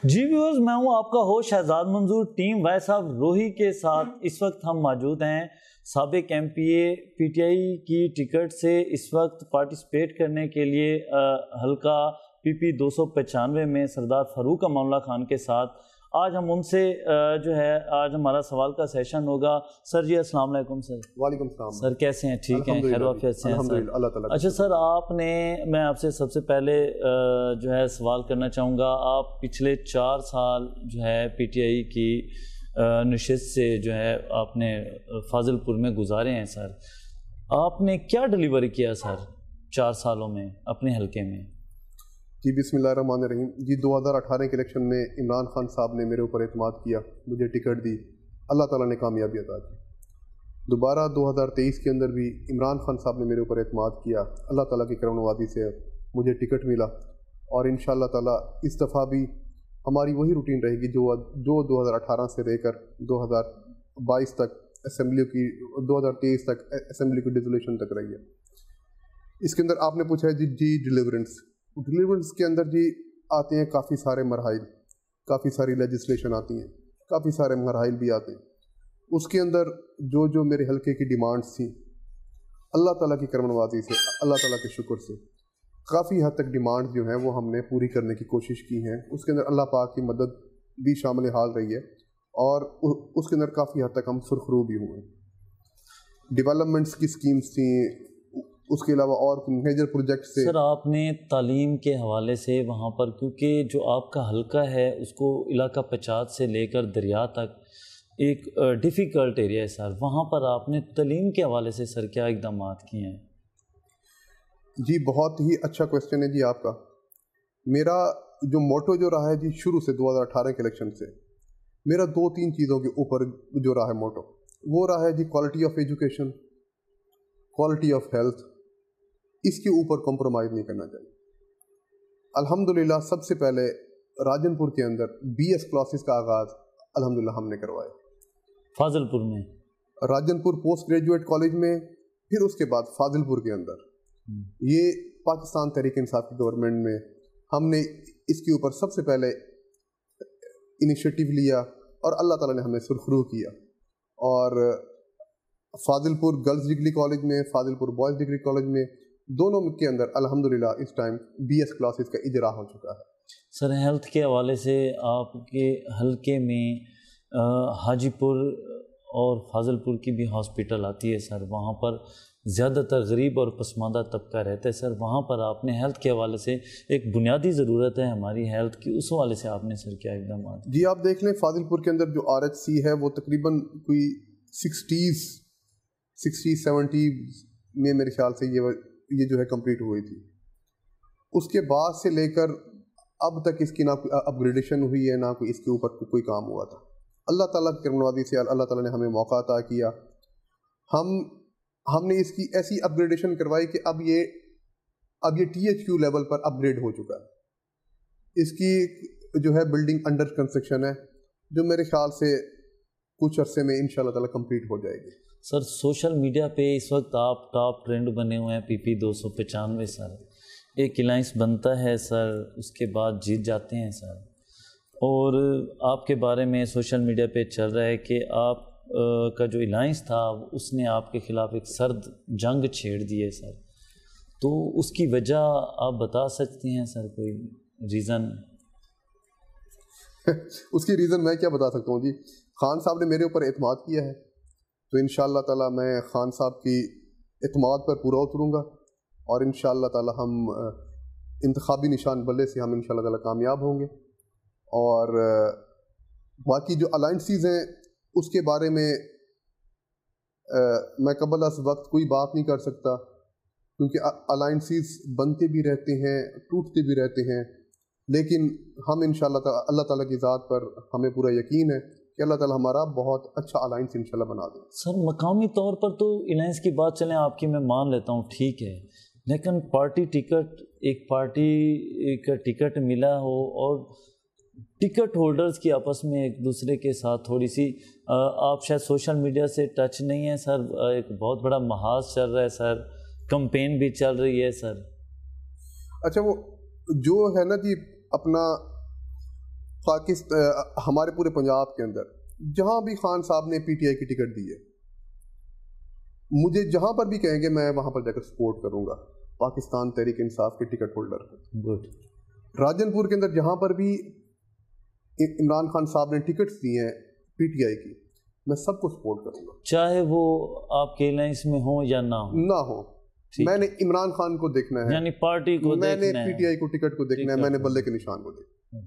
جی viewers, میں ہوں آپ کا ہوسٹ شہزاد منظور. ٹیم وائس صاحب روہی کے ساتھ اس وقت ہم موجود ہیں. سابق M P a P T I کی ٹکٹ سے اس وقت پارٹیسپیٹ کرنے کے لیے حلقہ پی پی 295 میں سردار فاروق امان اللہ خان کے ساتھ آج ہم ان سے جو ہے آج ہمارا سوال کا سیشن ہوگا. سر جی السلام علیکم. سر وعلیکم السلام. سر کیسے ہیں؟ ٹھیک ہیں؟ خیر وافیت سے ہیں سر؟ اللہ تعالیٰ. اچھا سر، میں آپ سے سب سے پہلے جو ہے سوال کرنا چاہوں گا. آپ پچھلے 4 سال جو ہے پی ٹی آئی کی نشست سے جو ہے آپ نے فاضل پور میں گزارے ہیں. سر آپ نے کیا ڈیلیوری کیا سر 4 سالوں میں اپنے حلقے میں؟ جی بسم اللہ الرحمن الرحیم. جی 2018 کے الیکشن میں عمران خان صاحب نے میرے اوپر اعتماد کیا، مجھے ٹکٹ دی، اللہ تعالیٰ نے کامیابی عطا کی. دوبارہ 2023 کے اندر بھی عمران خان صاحب نے میرے اوپر اعتماد کیا، اللہ تعالیٰ کی کرم نوازی سے مجھے ٹکٹ ملا. اور انشاءاللہ تعالیٰ اس دفعہ بھی ہماری وہی روٹین رہے گی جو 2018 سے لے کر 2022 تک اسمبلی کی 2023 تک اسمبلی کی ڈیزولیشن تک رہی ہے. اس کے اندر آپ نے پوچھا ہے جی ڈیلیورنس کے اندر جی آتے ہیں کافی سارے مراحل، کافی ساری لیجسلیشن آتی ہیں، کافی سارے مراحل بھی آتے ہیں. اس کے اندر جو میرے حلقے کی ڈیمانڈس تھیں، اللہ تعالیٰ کی کرم نوازی سے، اللہ تعالیٰ کے شکر سے کافی حد تک ڈیمانڈ جو ہیں وہ ہم نے پوری کرنے کی کوشش کی ہیں. اس کے اندر اللہ پاک کی مدد بھی شامل حال رہی ہے اور اس کے اندر کافی حد تک ہم سرخرو بھی ہوئے. ڈیولپمنٹس کی سکیمز تھیں، اس کے علاوہ اور میجر پروجیکٹ سے. سر آپ نے تعلیم کے حوالے سے وہاں پر، کیونکہ جو آپ کا حلقہ ہے اس کو علاقہ پچات سے لے کر دریا تک ایک ڈیفیکلٹ ایریا ہے سر، وہاں پر آپ نے تعلیم کے حوالے سے سر کیا اقدامات کیے ہیں؟ جی بہت ہی اچھا کویسچن ہے جی آپ کا. میرا جو موٹو جو رہا ہے جی شروع سے 2018 کے الیکشن سے، میرا 2-3 چیزوں کے اوپر جو رہا ہے موٹو، وہ رہا ہے جی quality of education, quality of health. اس کے اوپر کمپرومائز نہیں کرنا چاہیے. الحمدللہ سب سے پہلے راجن پور کے اندر BS کلاسز کا آغاز الحمدللہ ہم نے کروایا فاضل پور میں، راجن پور پوسٹ گریجویٹ کالج میں، پھر اس کے بعد فاضل پور کے اندر. یہ پاکستان تحریک انصاف کی گورنمنٹ میں ہم نے اس کے اوپر سب سے پہلے انیشیٹو لیا اور اللہ تعالیٰ نے ہمیں سرخرو کیا. اور فاضل پور گرلز ڈگری کالج میں، فاضل پور بوائز ڈگری کالج میں، دونوں کے اندر الحمدللہ اس ٹائم BS کلاسز کا اجرا ہو چکا ہے. سر ہیلتھ کے حوالے سے آپ کے حلقے میں حاجی پور اور فاضل پور کی بھی ہاسپٹل آتی ہے سر، وہاں پر زیادہ تر غریب اور پسماندہ طبقہ رہتا ہے سر. وہاں پر آپ نے ہیلتھ کے حوالے سے ایک بنیادی ضرورت ہے ہماری ہیلتھ کی، اس حوالے سے آپ نے سر کیا اقدامات؟ جی آپ دیکھ لیں فاضل پور کے اندر جو RHC ہے وہ تقریباً کوئی 60-70 میں میرے خیال سے یہ جو ہے کمپلیٹ ہوئی تھی. اس کے بعد سے لے کر اب تک اس کی نہ کوئی اپ گریڈیشن ہوئی ہے، نہ کوئی اس کے اوپر کوئی کام ہوا تھا. اللہ تعالیٰ کی کرم نوازی سے اللہ تعالیٰ نے ہمیں موقع عطا کیا. ہم نے اس کی ایسی اپ گریڈیشن کروائی کہ اب یہ THQ لیول پر اپ گریڈ ہو چکا ہے. اس کی جو ہے بلڈنگ انڈر کنسٹرکشن ہے، جو میرے خیال سے کچھ عرصے میں انشاءاللہ تعالیٰ کمپلیٹ ہو جائے گی. سر سوشل میڈیا پہ اس وقت آپ ٹاپ ٹرینڈ بنے ہوئے ہیں PP 295 سر. ایک الائنس بنتا ہے سر، اس کے بعد جیت جاتے ہیں سر، اور آپ کے بارے میں سوشل میڈیا پہ چل رہا ہے کہ آپ کا جو الائنس تھا اس نے آپ کے خلاف ایک سرد جنگ چھیڑ دی ہے سر. تو اس کی وجہ آپ بتا سکتے ہیں سر، کوئی ریزن؟ اس کی ریزن میں کیا بتا سکتا ہوں جی. خان صاحب نے میرے اوپر اعتماد کیا ہے، تو انشاءاللہ تعالیٰ میں خان صاحب کی اعتماد پر پورا اتروں گا، اور انشاءاللہ تعالیٰ ہم انتخابی نشان بلے سے ہم انشاءاللہ تعالیٰ کامیاب ہوں گے. اور باقی جو الائنسیز ہیں اس کے بارے میں میں قبل از وقت کوئی بات نہیں کر سکتا، کیونکہ الائنسیز بنتے بھی رہتے ہیں، ٹوٹتے بھی رہتے ہیں. لیکن ہم انشاءاللہ تعالیٰ اللہ تعالیٰ کی ذات پر ہمیں پورا یقین ہے کہ اللہ تعالیٰ ہمارا بہت اچھا الائنس انشاءاللہ بنا دے. سر مقامی طور پر تو الائنس کی بات چلیں آپ کی میں مان لیتا ہوں، ٹھیک ہے، لیکن پارٹی ٹکٹ، ایک پارٹی کا ٹکٹ ملا ہو اور ٹکٹ ہولڈرز کی آپس میں ایک دوسرے کے ساتھ تھوڑی سی، آپ شاید سوشل میڈیا سے ٹچ نہیں ہیں سر، ایک بہت بڑا محاذ چل رہا ہے سر، کمپین بھی چل رہی ہے سر. اچھا وہ جو ہے نا جی اپنا ہمارے پورے پنجاب کے اندر جہاں بھی خان صاحب نے پی ٹی آئی کی ٹکٹ دی ہے، مجھے جہاں پر بھی کہیں گے میں وہاں پر جا کر سپورٹ کروں گا پاکستان تحریک انصاف کے ٹکٹ ہولڈر کو۔ گڈ۔ راجن پور کے اندر جہاں پر بھی عمران خان صاحب نے ٹکٹس دی ہیں پی ٹی آئی کی، میں سب کو سپورٹ کروں گا، چاہے وہ آپ کے الائنس میں ہوں یا نہ ہوں۔ میں نے عمران خان کو دیکھنا ہے، یعنی پارٹی کو میں نے دیکھنا ہے، پی ٹی آئی کو ٹکٹ کو دیکھنا ہے، میں نے بلے کے نشان کو دیکھنا ہے۔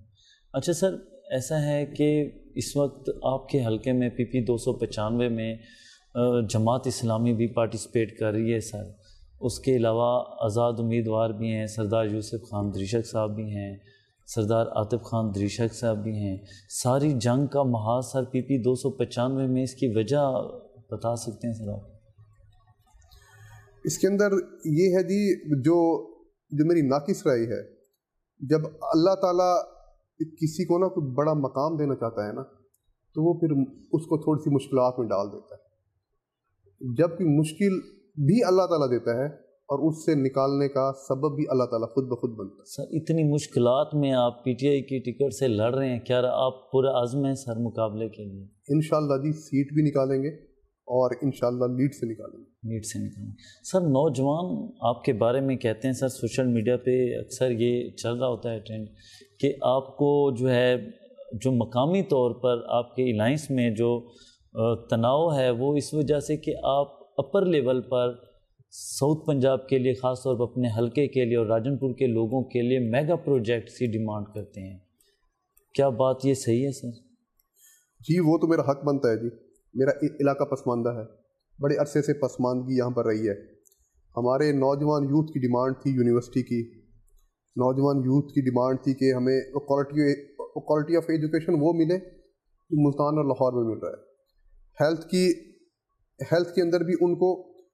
اچھا سر، ایسا ہے کہ اس وقت آپ کے حلقے میں پی پی 295 میں جماعت اسلامی بھی پارٹیسپیٹ کر رہی ہے سر، اس کے علاوہ آزاد امیدوار بھی ہیں، سردار یوسف خان دریشک صاحب بھی ہیں، سردار عاطف خان دریشک صاحب بھی ہیں۔ ساری جنگ کا محاذ سر پی پی 295 میں، اس کی وجہ بتا سکتے ہیں سر آپ؟ اس کے اندر یہ ہے جی، جو میری ناقص رائے ہے، جب اللہ تعالیٰ کسی کو نا کوئی بڑا مقام دینا چاہتا ہے نا، تو وہ پھر اس کو تھوڑی سی مشکلات میں ڈال دیتا ہے، جبکہ مشکل بھی اللہ تعالیٰ دیتا ہے اور اس سے نکالنے کا سبب بھی اللہ تعالیٰ خود بخود بنتا ہے۔ سر اتنی مشکلات میں آپ پی ٹی آئی کی ٹکٹ سے لڑ رہے ہیں، کیا آپ پورا عزم ہیں سر مقابلے کے لیے؟ انشاءاللہ جی سیٹ بھی نکالیں گے اور انشاءاللہ لیڈ سے نکالیں گے۔ لیڈ سے نکالیں گے۔ سر نوجوان آپ کے بارے میں کہتے ہیں سر، سوشل میڈیا پہ اکثر یہ چل رہا ہوتا ہے ٹرینڈ کہ آپ کو جو ہے جو مقامی طور پر آپ کے الائنس میں جو تناؤ ہے وہ اس وجہ سے کہ آپ اپر لیول پر ساؤتھ پنجاب کے لیے، خاص طور پر اپنے حلقے کے لیے اور راجن پور کے لوگوں کے لیے میگا پروجیکٹس کی ڈیمانڈ کرتے ہیں، کیا بات یہ صحیح ہے سر؟ جی وہ تو میرا حق بنتا ہے جی، میرا علاقہ پسماندہ ہے، بڑے عرصے سے پسماندگی یہاں پر رہی ہے۔ ہمارے نوجوان یوتھ کی ڈیمانڈ تھی یونیورسٹی کی، نوجوان یوتھ کی ڈیمانڈ تھی کہ ہمیں کوالٹی آف ایجوکیشن وہ ملے جو ملتان اور لاہور میں مل رہا ہے۔ ہیلتھ کے اندر بھی ان کو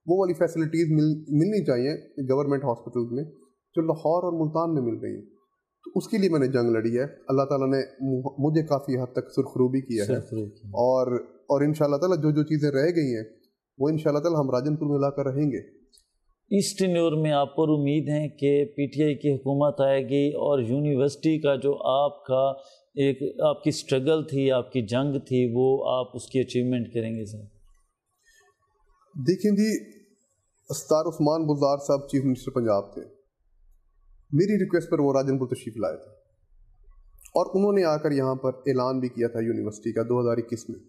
وہ والی فیسلٹیز ملنی چاہیے گورنمنٹ ہاسپٹلز میں جو لاہور اور ملتان میں مل رہی ہیں، تو اس کے لیے میں نے جنگ لڑی ہے۔ اللہ تعالیٰ نے مجھے کافی حد تک سرخروبی کیا ہے، اور ان شاء اللہ تعالیٰ جو چیزیں رہ گئی ہیں وہ ان شاء اللہ تعالیٰ ہم راجن پور میں لا کر رہیں گے۔ اس ٹینیور میں آپ پر امید ہیں کہ پی ٹی آئی کی حکومت آئے گی اور یونیورسٹی کا جو آپ کی سٹرگل تھی، آپ کی جنگ تھی، وہ آپ اس کی اچیومنٹ کریں گے سر؟ دیکھیں جی، استار عثمان بزدار صاحب چیف منسٹر پنجاب تھے، میری ریکویسٹ پر وہ راجن پور تشریف لائے تھے اور انہوں نے آ کر یہاں پر اعلان بھی کیا تھا یونیورسٹی کا 2021 میں،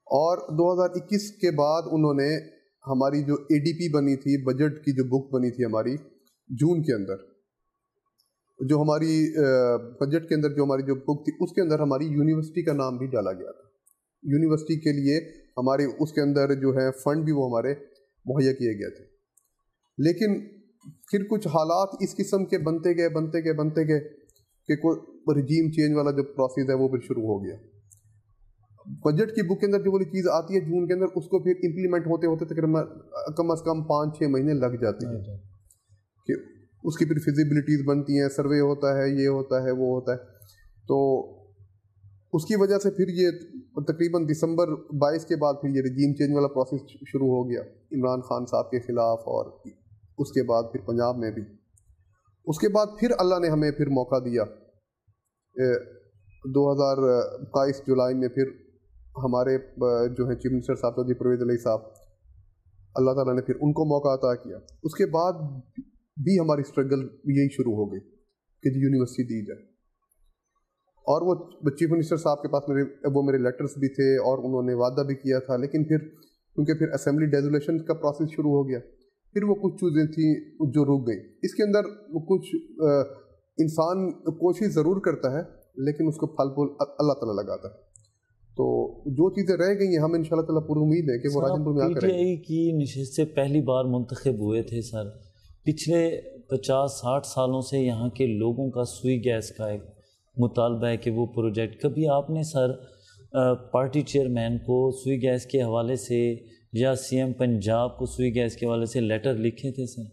اور 2021 کے بعد انہوں نے ہماری جو اے ڈی پی بنی تھی، بجٹ کی جو بک بنی تھی ہماری جون کے اندر، جو ہماری بجٹ کے اندر جو ہماری جو بک تھی اس کے اندر ہماری یونیورسٹی کا نام بھی ڈالا گیا تھا۔ یونیورسٹی کے لیے ہمارے اس کے اندر جو ہے فنڈ بھی وہ ہمارے مہیا کیے گئے تھے، لیکن پھر کچھ حالات اس قسم کے بنتے گئے کہ کوئی رجیم چینج والا جو پروسیس ہے وہ پھر شروع ہو گیا۔ بجٹ کی بک کے اندر جو والی چیز آتی ہے جون کے اندر، اس کو پھر امپلیمنٹ ہوتے تقریباً کم از کم 5-6 مہینے لگ جاتے ہیں کہ اس کی پھر فیزیبلٹیز بنتی ہیں، سروے ہوتا ہے، یہ ہوتا ہے، وہ ہوتا ہے، تو اس کی وجہ سے پھر یہ تقریباً دسمبر 22 کے بعد پھر یہ رجیم چینج والا پروسیس شروع ہو گیا عمران خان صاحب کے خلاف، اور اس کے بعد پھر پنجاب میں بھی۔ اس کے بعد پھر اللہ نے ہمیں پھر موقع دیا 2022 جولائی میں، پھر ہمارے جو ہیں چیف منسٹر صاحب چودھری پرویز علیہ صاحب، اللہ تعالیٰ نے پھر ان کو موقع عطا کیا۔ اس کے بعد بھی ہماری سٹرگل یہی شروع ہو گئی کہ جی یونیورسٹی دی جائے، اور وہ چیف منسٹر صاحب کے پاس میرے لیٹرز بھی تھے اور انہوں نے وعدہ بھی کیا تھا، لیکن پھر کیونکہ پھر اسمبلی ڈیزولیشن کا پروسیس شروع ہو گیا، پھر وہ کچھ چیزیں تھیں جو رک گئیں۔ اس کے اندر کچھ انسان کوشش ضرور کرتا ہے لیکن اس کو پھل پھول اللہ تعالیٰ لگاتا ہے، تو جو چیزیں رہ گئی ہیں ہم ان شاء اللہ تعالیٰ پوری امید ہے کہ وہ راجن پور میں آ کر پی ٹی آئی کی نشست سے پہلی بار منتخب ہوئے تھے سر۔ پچھلے 50-60 سالوں سے یہاں کے لوگوں کا سوئی گیس کا ایک مطالبہ ہے کہ وہ پروجیکٹ، کبھی آپ نے سر پارٹی چیئرمین کو سوئی گیس کے حوالے سے یا سی ایم پنجاب کو سوئی گیس کے حوالے سے لیٹر لکھے تھے سر؟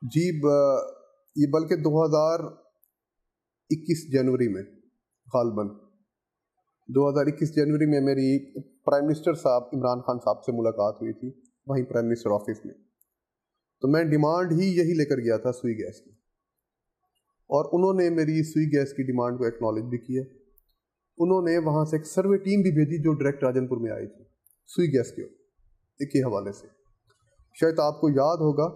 جی یہ بلکہ 2021 جنوری میں، غالباً 2021 جنوری میں میری پرائم منسٹر صاحب عمران خان صاحب سے ملاقات ہوئی تھی وہیں پرائم منسٹر آفس میں، تو میں ڈیمانڈ ہی یہی لے کر گیا تھا سوئی گیس کی، اور انہوں نے میری سوئی گیس کی ڈیمانڈ کو ایکنالج بھی کیا. انہوں نے وہاں سے ایک سروے ٹیم بھی بھیجی جو ڈائریکٹ راجن پور میں آئی تھی سوئی گیس کے حوالے سے. شاید آپ کو یاد ہوگا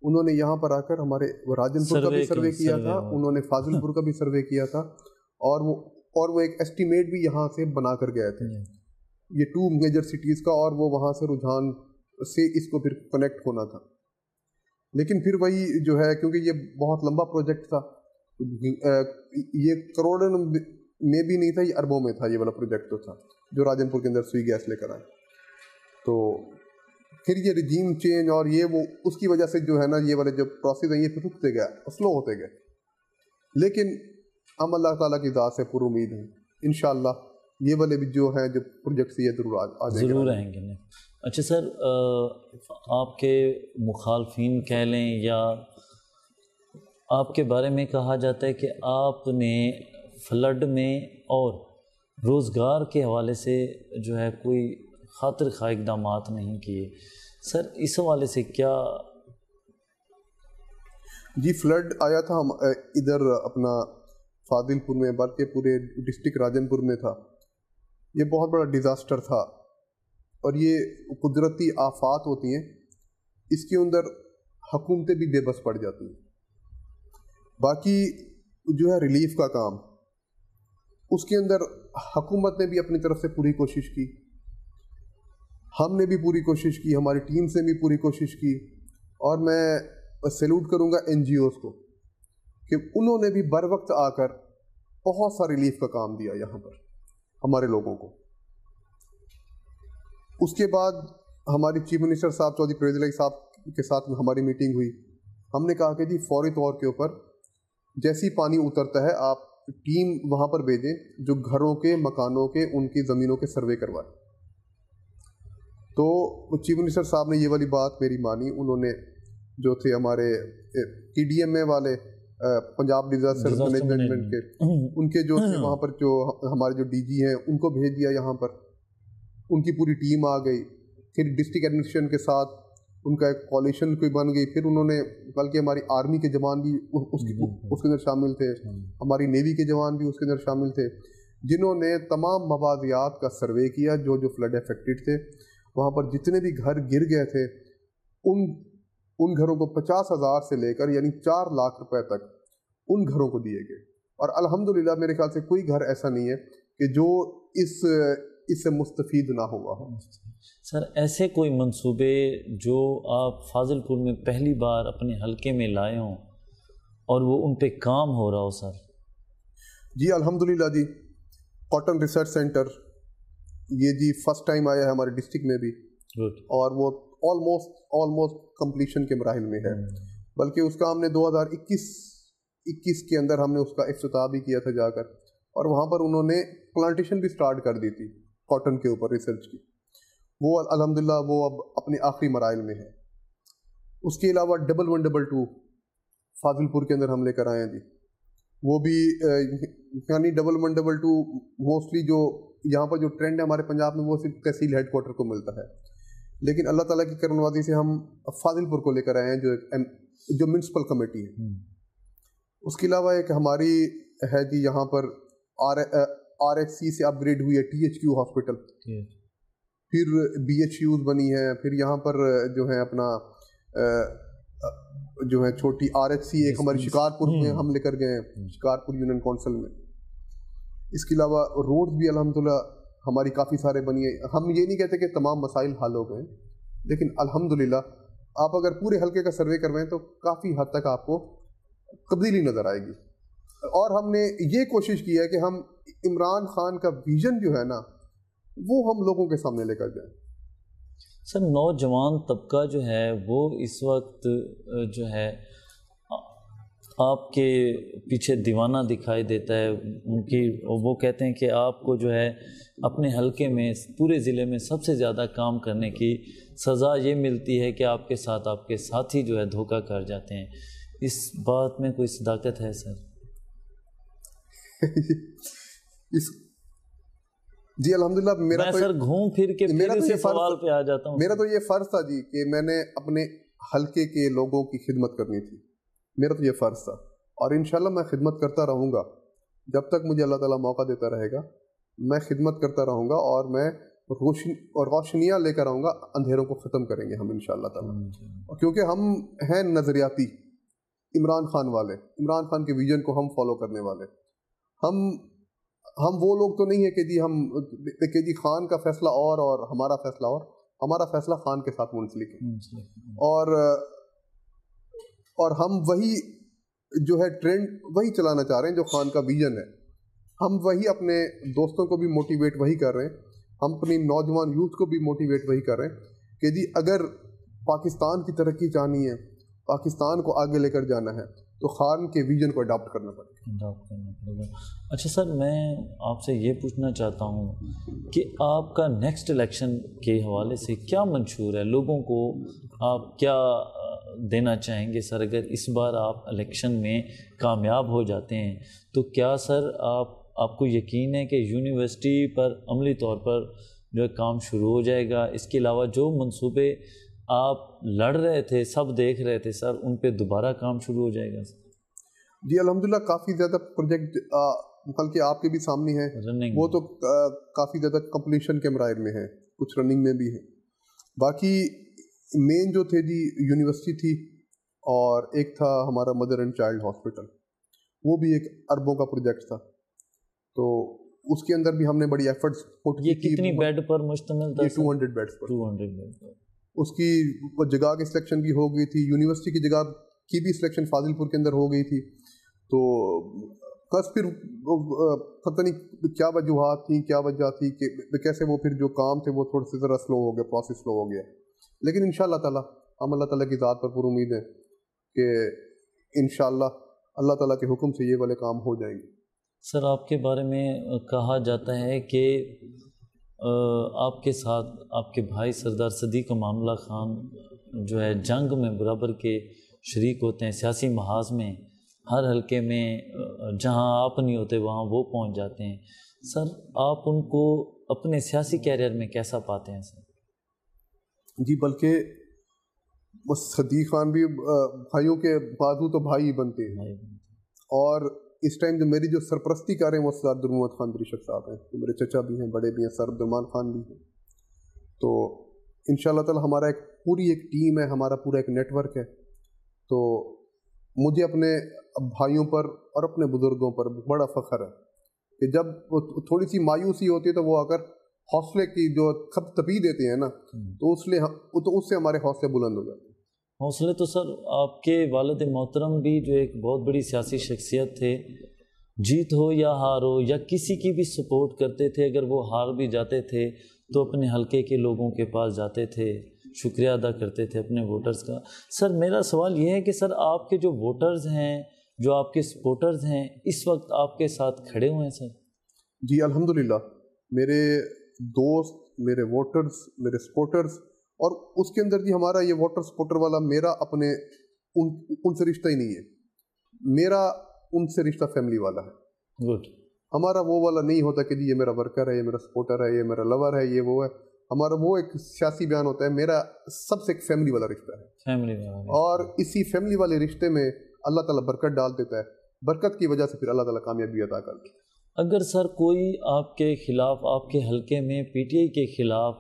انہوں نے یہاں پر آ کر ہمارے راجن پور کا بھی سروے کیا تھا, انہوں نے فاضل پور کا بھی سروے کیا تھا, اور وہ ایک ایسٹیمیٹ بھی یہاں سے بنا کر گئے تھے یہ 2 میجر سٹیز کا, اور وہ وہاں سے رجحان سے اس کو پھر کنیکٹ ہونا تھا. لیکن پھر وہی جو ہے کیونکہ یہ بہت لمبا پروجیکٹ تھا, یہ کروڑوں میں بھی نہیں تھا, یہ اربوں میں تھا یہ والا پروجیکٹ تو تھا جو راجن پور کے اندر سوئی گیس لے کر آئے. تو پھر یہ رجیم چینج اور یہ وہ اس کی وجہ سے جو ہے نا یہ والے جو پروسیس ہیں یہ پھر رکتے گئے, سلو ہوتے گئے. لیکن ہم اللہ تعالیٰ کی ذات سے پر امید ہیں انشاءاللہ یہ والے بھی جو ہیں جو پروجیکٹس یہ ضرور آ جائیں گے. ضرور آئیں گے. اچھا سر, آپ کے مخالفین کہہ لیں یا آپ کے بارے میں کہا جاتا ہے کہ آپ نے فلڈ میں اور روزگار کے حوالے سے جو ہے کوئی خاطر خواہ اقدامات نہیں کیے. سر اس حوالے سے کیا؟ جی فلڈ آیا تھا ہم ادھر اپنا فاضل پور میں, بلکہ پورے ڈسٹرکٹ راجن پور میں تھا. یہ بہت بڑا ڈیزاسٹر تھا اور یہ قدرتی آفات ہوتی ہیں, اس کے اندر حکومتیں بھی بے بس پڑ جاتی ہیں. باقی جو ہے ریلیف کا کام اس کے اندر حکومت نے بھی اپنی طرف سے پوری کوشش کی, ہم نے بھی پوری کوشش کی, ہماری ٹیم سے بھی پوری کوشش کی. اور میں سیلوٹ کروں گا NGOs کو کہ انہوں نے بھی بر وقت آ کر بہت سا ریلیف کا کام دیا یہاں پر ہمارے لوگوں کو. اس کے بعد ہماری چیف منسٹر صاحب چودھری پرویز الہی صاحب کے ساتھ ہماری میٹنگ ہوئی. ہم نے کہا کہ جی فوری طور کے اوپر جیسی پانی اترتا ہے آپ ٹیم وہاں پر بھیجیں جو گھروں کے, مکانوں کے, ان کی زمینوں کے سروے کروائے. تو چیف منسٹر صاحب نے یہ والی بات میری مانی. انہوں نے جو تھے ہمارے TDMA والے پنجاب ڈیزاسٹر مینجمنٹ کے, ان کے جو تھے وہاں پر جو ہمارے جو DG ہیں ان کو بھیج دیا یہاں پر. ان کی پوری ٹیم آ گئی. پھر ڈسٹرکٹ ایڈمنسٹریشن کے ساتھ ان کا ایک کولیشن کوئی بن گئی. پھر انہوں نے بلکہ ہماری آرمی کے جوان بھی اس کے اندر شامل تھے, ہماری نیوی کے جوان بھی اس کے اندر شامل تھے, جنہوں نے تمام موازیات کا سروے کیا جو فلڈ افیکٹڈ تھے. وہاں پر جتنے بھی گھر گر گئے تھے ان گھروں کو 50,000 سے لے کر یعنی 4 لاکھ روپے تک ان گھروں کو دیے گئے. اور الحمدللہ میرے خیال سے کوئی گھر ایسا نہیں ہے کہ جو اس سے مستفید نہ ہوا ہو. سر ایسے کوئی منصوبے جو آپ فاضل پور میں پہلی بار اپنے حلقے میں لائے ہوں اور وہ ان پہ کام ہو رہا ہو سر؟ جی الحمدللہ جی, کاٹن ریسرچ سینٹر یہ جی فرسٹ ٹائم آیا ہے ہمارے ڈسٹرکٹ میں بھی, اور وہ آلموسٹ کمپلیشن کے مراحل میں ہے. بلکہ اس کا ہم نے 2021 کے اندر ہم نے اس کا افتتاح بھی کیا تھا جا کر, اور وہاں پر انہوں نے پلانٹیشن بھی سٹارٹ کر دی تھی کاٹن کے اوپر ریسرچ کی. وہ الحمدللہ وہ اب اپنے آخری مراحل میں ہے. اس کے علاوہ 1122 فاضل پور کے اندر ہم لے کر آئے ہیں جی. وہ بھی یعنی 1122 موسٹلی جو یہاں پر جو ٹرینڈ ہے ہمارے پنجاب میں وہ صرف تحصیل ہیڈ کوارٹر کو ملتا ہے, لیکن اللہ تعالیٰ کی کرم نوازی سے ہم فاضل پور کو لے کر آئے ہیں جو میونسپل کمیٹی ہے. اس کے علاوہ ایک ہماری ہے جی یہاں پر RHC سے اپ گریڈ ہوئی ہے THQ ہاسپٹل, پھر BHUs بنی ہے, پھر یہاں پر جو ہے اپنا جو ہے چھوٹی RHC ایک ہماری شکارپور میں ہم لے کر گئے ہیں, شکارپور یونین کونسل میں. اس کے علاوہ روڈز بھی الحمدللہ ہماری کافی سارے بنی ہیں. ہم یہ نہیں کہتے کہ تمام مسائل حل ہو گئے, لیکن الحمدللہ آپ اگر پورے حلقے کا سروے کروائیں تو کافی حد تک آپ کو تبدیلی نظر آئے گی. اور ہم نے یہ کوشش کی ہے کہ ہم عمران خان کا ویژن جو ہے نا وہ ہم لوگوں کے سامنے لے کر جائیں. سر نوجوان طبقہ جو ہے وہ اس وقت جو ہے آپ کے پیچھے دیوانہ دکھائی دیتا ہے. ان کی وہ کہتے ہیں کہ آپ کو جو ہے اپنے حلقے میں پورے ضلع میں سب سے زیادہ کام کرنے کی سزا یہ ملتی ہے کہ آپ کے ساتھ آپ کے ساتھی جو ہے دھوکہ کر جاتے ہیں. اس بات میں کوئی صداقت ہے سر؟ جی الحمدللہ میں سر گھوم پھر کے اسی سوال پہ آ جاتا ہوں. میرا تو یہ فرض تھا جی کہ میں نے اپنے حلقے کے لوگوں کی خدمت کرنی تھی. میرا تو یہ فرض تھا اور انشاءاللہ میں خدمت کرتا رہوں گا جب تک مجھے اللہ تعالیٰ موقع دیتا رہے گا. میں خدمت کرتا رہوں گا اور میں روشنیاں لے کر آؤں گا. اندھیروں کو ختم کریں گے ہم انشاءاللہ تعالیٰ, کیونکہ ہم ہیں نظریاتی عمران خان والے, عمران خان کے ویژن کو ہم فالو کرنے والے. ہم وہ لوگ تو نہیں ہے کہ جی خان کا فیصلہ اور ہمارا فیصلہ اور. ہمارا فیصلہ خان کے ساتھ منسلک ہے, اور ہم وہی جو ہے ٹرینڈ وہی چلانا چاہ رہے ہیں جو خان کا ویژن ہے. ہم وہی اپنے دوستوں کو بھی موٹیویٹ وہی کر رہے ہیں, ہم اپنی نوجوان یوتھ کو بھی موٹیویٹ وہی کر رہے ہیں کہ جی اگر پاکستان کی ترقی چاہنی ہے, پاکستان کو آگے لے کر جانا ہے, تو خان کے ویژن کو اڈاپٹ کرنا پڑے گا. اچھا سر, میں آپ سے یہ پوچھنا چاہتا ہوں کہ آپ کا نیکسٹ الیکشن کے حوالے سے کیا منشور ہے, لوگوں کو آپ کیا دینا چاہیں گے سر؟ اگر اس بار آپ الیکشن میں کامیاب ہو جاتے ہیں تو کیا سر آپ کو یقین ہے کہ یونیورسٹی پر عملی طور پر جو ہے کام شروع ہو جائے گا؟ اس کے علاوہ جو منصوبے آپ لڑ رہے تھے, سب دیکھ رہے تھے سر, ان پہ دوبارہ کام شروع ہو جائے گا سر؟ جی الحمدللہ کافی زیادہ پروجیکٹ بلکہ آپ کے بھی سامنے ہیں, وہ تو کافی زیادہ کمپلیشن کے مراحل میں ہیں, کچھ رننگ میں بھی ہیں. باقی مین جو تھے جی یونیورسٹی تھی, اور ایک تھا ہمارا مدر اینڈ چائلڈ ہاسپٹل, وہ بھی ایک اربوں کا پروجیکٹ تھا. تو اس کے اندر بھی ہم نے بڑی ایفرٹس پٹ کی. یہ کتنی بیڈ پر مشتمل تھا؟ 200 بیڈس پر. 200 بیڈ پر. اس کی جگہ کی سلیکشن بھی ہو گئی تھی, یونیورسٹی کی جگہ کی بھی سلیکشن فاضل پور کے اندر ہو گئی تھی. تو بس پھر پتہ نہیں کیا وجوہات تھیں, کیا وجہ تھی کہ کیسے وہ پھر جو کام تھے وہ تھوڑے سے ذرا سلو ہو گیا, پروسیس سلو ہو گیا. لیکن انشاءاللہ تعالیٰ ہم اللہ تعالیٰ کی ذات پر پر امید ہے کہ انشاءاللہ اللہ تعالیٰ کے حکم سے یہ والے کام ہو جائیں گے. سر آپ کے بارے میں کہا جاتا ہے کہ آپ کے ساتھ آپ کے بھائی سردار صدیق امان اللہ خان جو ہے جنگ میں برابر کے شریک ہوتے ہیں, سیاسی محاذ میں ہر حلقے میں جہاں آپ نہیں ہوتے وہاں وہ پہنچ جاتے ہیں. سر آپ ان کو اپنے سیاسی کیریئر میں کیسا پاتے ہیں سر؟ جی بلکہ بس صدیق خان بھی بھائیوں کے بازو تو بھائی ہی بنتے ہیں, اور اس ٹائم جو میری جو سرپرستی کر رہے ہیں وہ سردار عبد الرحمن خان دریشک صاحب ہیں, تو میرے چچا بھی ہیں, بڑے بھی ہیں, سر عبد الرحمن خان بھی ہیں. تو انشاءاللہ تعالی ہمارا پوری ایک ٹیم ہے, ہمارا پورا ایک نیٹ ورک ہے. تو مجھے اپنے بھائیوں پر اور اپنے بزرگوں پر بڑا فخر ہے کہ جب تھوڑی سی مایوسی ہوتی ہے تو وہ آ کر حوصلے کی جو تپی دیتے ہیں نا, تو اس سے ہمارے حوصلے بلند ہو جاتے ہیں. حوصلے تو سر آپ کے والد محترم بھی جو ایک بہت بڑی سیاسی شخصیت تھے, جیت ہو یا ہار ہو یا کسی کی بھی سپورٹ کرتے تھے. اگر وہ ہار بھی جاتے تھے تو اپنے حلقے کے لوگوں کے پاس جاتے تھے, شکریہ ادا کرتے تھے اپنے ووٹرز کا. سر میرا سوال یہ ہے کہ سر آپ کے جو ووٹرز ہیں, جو آپ کے سپورٹرز ہیں, اس وقت آپ کے ساتھ کھڑے ہوئے ہیں سر؟ جی الحمدللہ میرے دوست, میرے ووٹرز, میرے سپورٹرز, اور اس کے اندر بھی ہمارا یہ واٹر سپورٹر والا میرا اپنے ان سے رشتہ ہی نہیں ہے, میرا ان سے رشتہ فیملی والا ہے. گڈ. ہمارا وہ والا نہیں ہوتا کہ جی یہ میرا ورکر ہے, یہ میرا سپورٹر ہے, یہ میرا لور ہے, یہ وہ ہے. ہمارا وہ ایک سیاسی بیان ہوتا ہے, میرا سب سے ایک فیملی والا رشتہ ہے. فیملی والا. اور اسی فیملی والے رشتے میں اللہ تعالیٰ برکت ڈال دیتا ہے, برکت کی وجہ سے پھر اللہ تعالیٰ کامیابی عطا کر دیتا ہے. اگر سر کوئی آپ کے خلاف, آپ کے حلقے میں پی ٹی آئی کے خلاف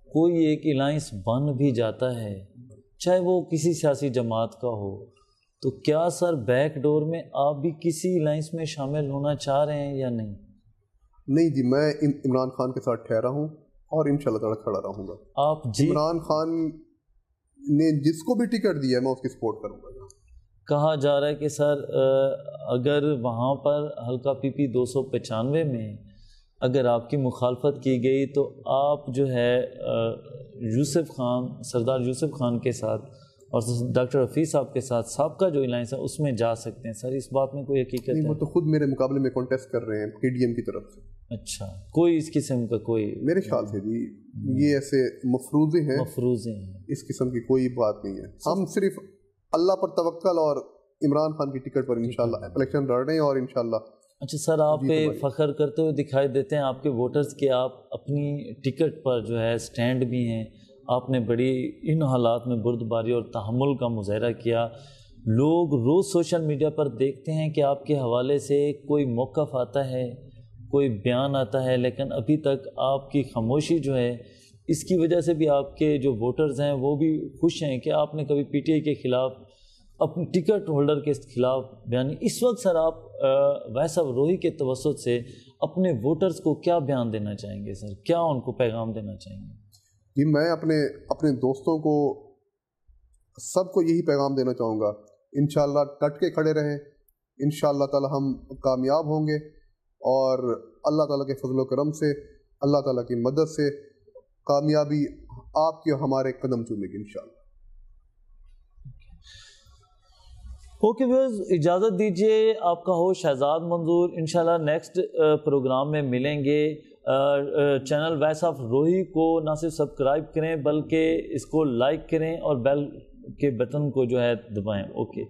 کوئی ایک الائنس بن بھی جاتا ہے, چاہے وہ کسی سیاسی جماعت کا ہو, تو کیا سر بیک ڈور میں آپ بھی کسی الائنس میں شامل ہونا چاہ رہے ہیں یا نہیں؟ نہیں جی, میں عمران خان کے ساتھ ٹھہرا ہوں اور انشاءاللہ تعالیٰ کھڑا رہوں گا. آپ جی عمران خان نے جس کو بھی ٹکٹ دیا ہے میں اس کی سپورٹ کروں گا. کہا جا رہا ہے کہ سر اگر وہاں پر حلقہ پی پی 295 میں اگر آپ کی مخالفت کی گئی تو آپ جو ہے یوسف خان, سردار یوسف خان کے ساتھ اور ڈاکٹر حفیظ صاحب کے ساتھ سابقہ جو الائنس ہے اس میں جا سکتے ہیں. سر اس بات میں کوئی حقیقت ہے؟ وہ تو خود میرے مقابلے میں کانٹیسٹ کر رہے ہیں کے ڈی ایم کی طرف سے. اچھا, کوئی اس قسم کا کوئی میرے خیال سے جی یہ ایسے مفروضے ہیں, اس قسم کی کوئی بات نہیں ہے. ہم صرف اللہ پر توکل اور عمران خان کی ٹکٹ پر انشاءاللہ الیکشن لڑ رہے ہیں اور انشاءاللہ. اچھا سر, آپ پہ فخر کرتے ہوئے دکھائی دیتے ہیں آپ کے ووٹرز کے, آپ اپنی ٹکٹ پر جو ہے سٹینڈ بھی ہیں. آپ نے بڑی ان حالات میں بردباری اور تحمل کا مظاہرہ کیا لوگ روز سوشل میڈیا پر دیکھتے ہیں کہ آپ کے حوالے سے کوئی موقف آتا ہے، کوئی بیان آتا ہے، لیکن ابھی تک آپ کی خاموشی جو ہے اس کی وجہ سے بھی آپ کے جو ووٹرز ہیں وہ بھی خوش ہیں کہ آپ نے کبھی پی ٹی آئی کے خلاف، اپنے ٹکٹ ہولڈر کے خلاف بیان. اس وقت سر آپ ویسا روحی کے توسط سے اپنے ووٹرز کو کیا بیان دینا چاہیں گے سر؟ کیا ان کو پیغام دینا چاہیں گے؟ جی میں اپنے دوستوں کو سب کو یہی پیغام دینا چاہوں گا، انشاءاللہ ڈٹ کے کھڑے رہیں، انشاءاللہ تعالی ہم کامیاب ہوں گے، اور اللہ تعالیٰ کے فضل و کرم سے، اللہ تعالیٰ کی مدد سے کامیابی آپ کے ہمارے قدم چومے گی انشاءاللہ. اوکے ویورز، اجازت دیجیے، آپ کا ہوسٹ شہزاد منظور. انشاءاللہ نیکسٹ پروگرام میں ملیں گے. چینل وائس آف روحی کو نہ صرف سبسکرائب کریں بلکہ اس کو لائک کریں اور بیل کے بٹن کو جو ہے دبائیں. اوکے.